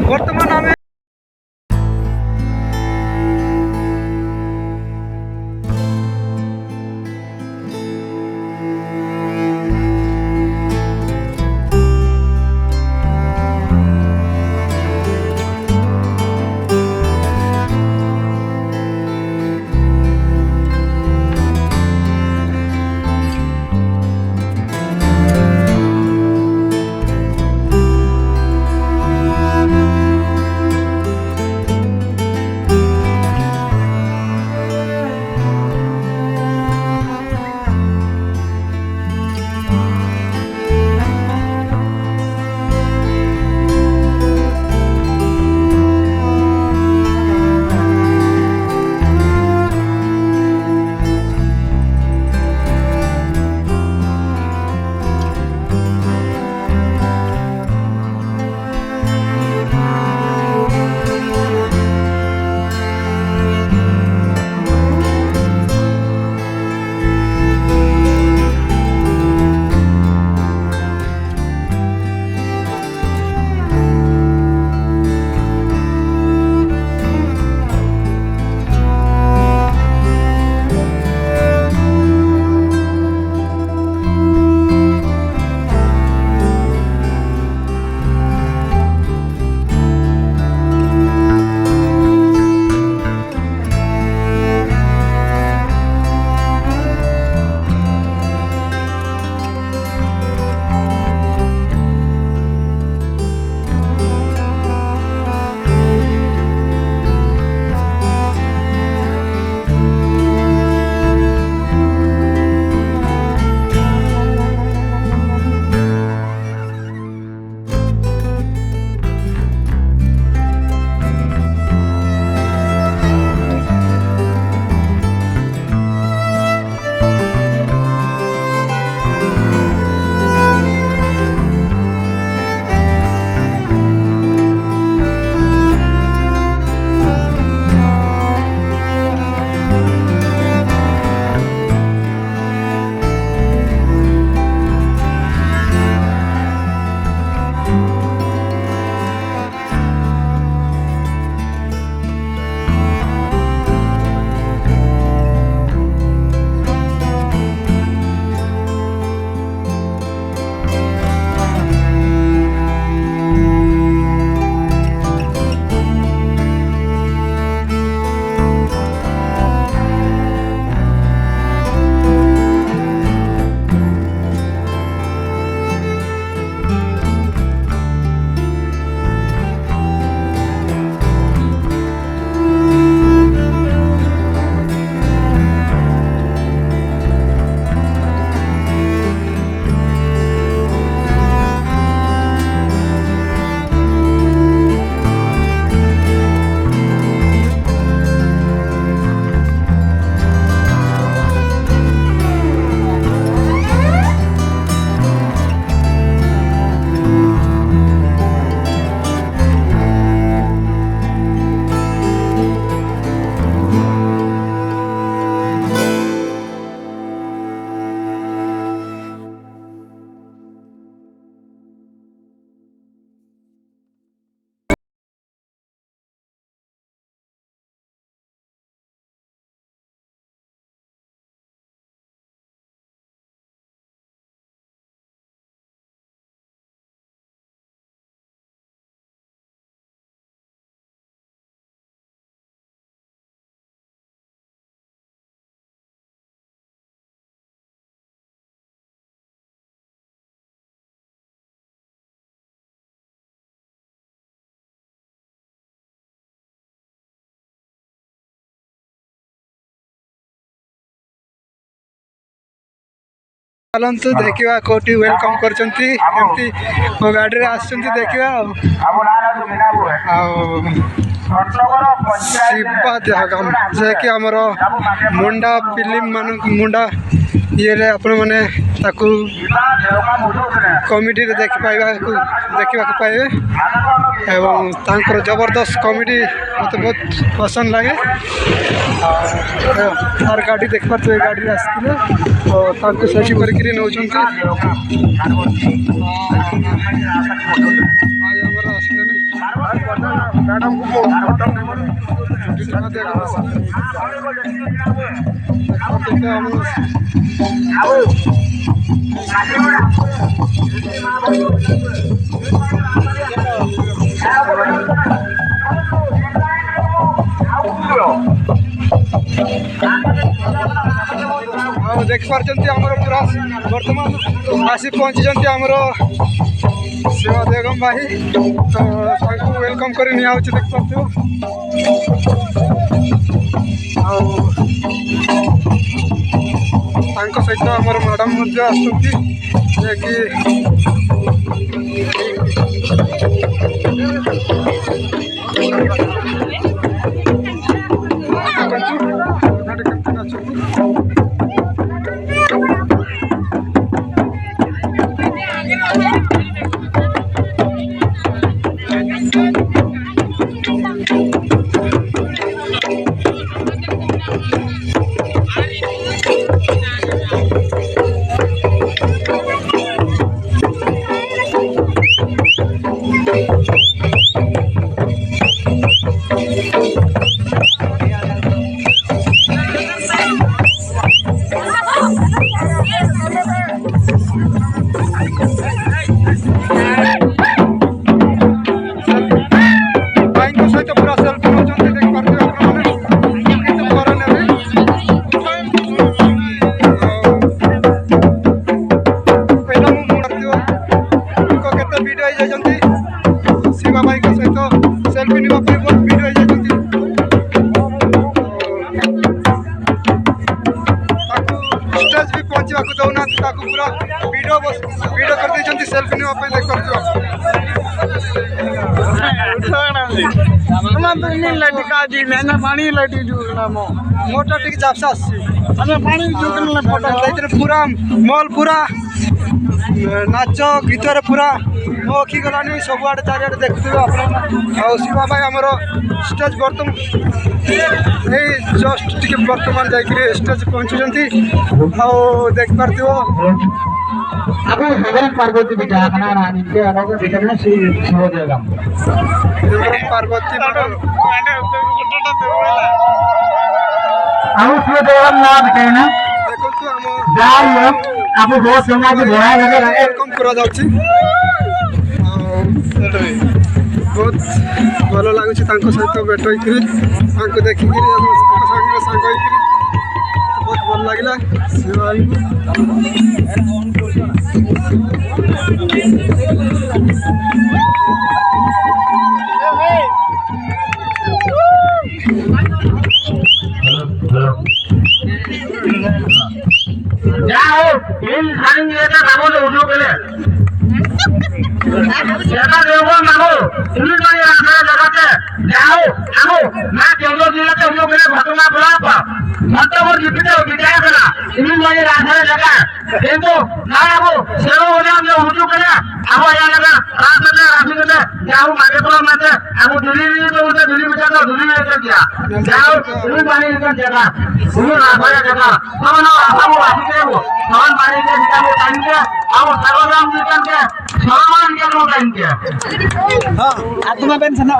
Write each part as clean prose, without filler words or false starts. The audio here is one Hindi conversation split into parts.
বর্তমান আমি चलतु देखा कौटी वेलकम करमती मो गाड़ी आसुँच देखा शिवा जगम जे कि आमर मुंडा फिल्म मान मुंडा ये आपण मैंने कमेटी देखा पाइबे एवं तांकर जबरदस्त कमेटी मत बहुत पसंद लगे तार गाड़ी देख पारे गाड़ी आसते तो सही करके नौ देख पार्टी आमर पूरा बर्तमान आसी पहुँची आमर शिवा बेगम भाई तो वेलकम कर देख पार्थ सहित आमर मैडम शिवा भाई सहित सेल्फी नहीं बहुत भिड़ स्टेज भी पहुँचा दौना पूरा वीडियो कर सेल्फी नहीं मोटा टी झापसा पूरा मॉल पूरा नाच गीत पूरा मोखी गलानी सब आड़े चारिड़े देखुए आप शिवा भाई आमर स्टेज बर्तमान जस्ट टी बर्तमान जा स्टेज पहुँचुंट देख पार्थ पार्वती पार्वती वेलकम बहुत भल लगुच सहित भेट होकर देखिक सांग बहुत भल लगे आत्मा पेंशन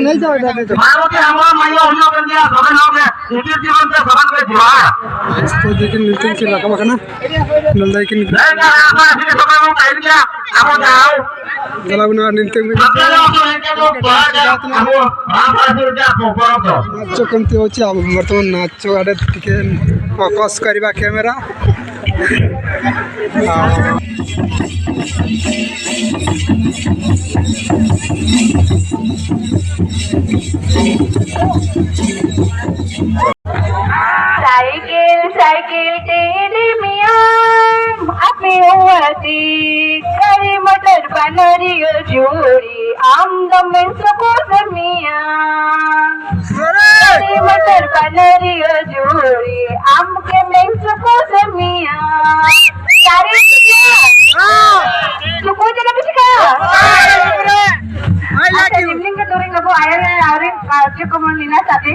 नहीं जाओ नाच कमती हो बर्तमान नाच आड़े टे फोकस करवा कैमेरा साइकिल साइकिल तेरी मियाँ अपनी उमरती करी मटर बनरी जोड़ी आम दमन सको समियाँ करी मटर बनरी जोड़ी आम के में सको समियाँ सारे सुको जरा बिचका अच्छा निम्न के दूरी नबो आया है आरे कार्य को मन लेना चाहते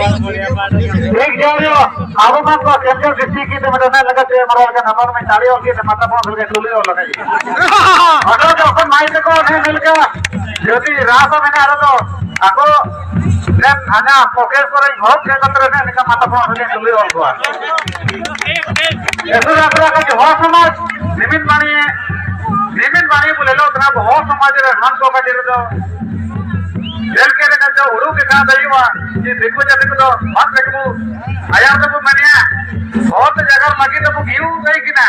ठीक जाओ आबो बात को सेंट्रल डिस्ट्रिक्ट की मतलब ना लगा ते मरो का नंबर में 40 और के माता पांव मिल के टोली और लगाई अगर तो अपन माइक को नहीं मिल के यदि रास्ता में आ रहा तो आको देन आना फोकस पर बहुत के कंत्र ने निका माता पांव मिल के टोली और को ऐसा आपरा का हो समाज निमित बाणी बोले लो उतना बहुत समाज रे हम को का दे दो जेल के रे जो उरु के का दईवा ये देखो जाते को तो मत देखो आया तो मनिया बहुत जगह मगी तो गिउ गई कि ना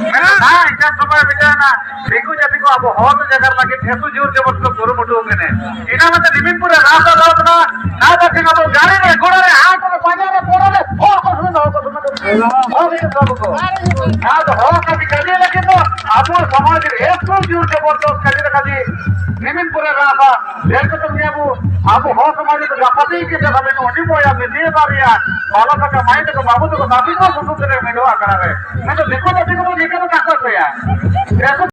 मैं ना इतना समय बिता ना देखो जाते को अब बहुत जगह मगी ठेसु जोर के बस गुरु मुटु के ने इना मत निमिनपुर रास्ता रात ना देखि ना तो गाड़ी रे घोड़ा रे हाथ में बाजा रे पोड़ा रे हो को भी सब को ना तो हो का भी करिए लेकिन तो अब समाज रे एक जोर के बोलतो कदी रखा दी निमिनपुर रास्ता जेल को तुम अब हो समाज तो गपति के जगह में ओडी बोया में दे बारिया बाला का माइंड को बाबू तो काफी को सुन सुन रे में दो आकर है मैं तो देखो तो निकल का कर गया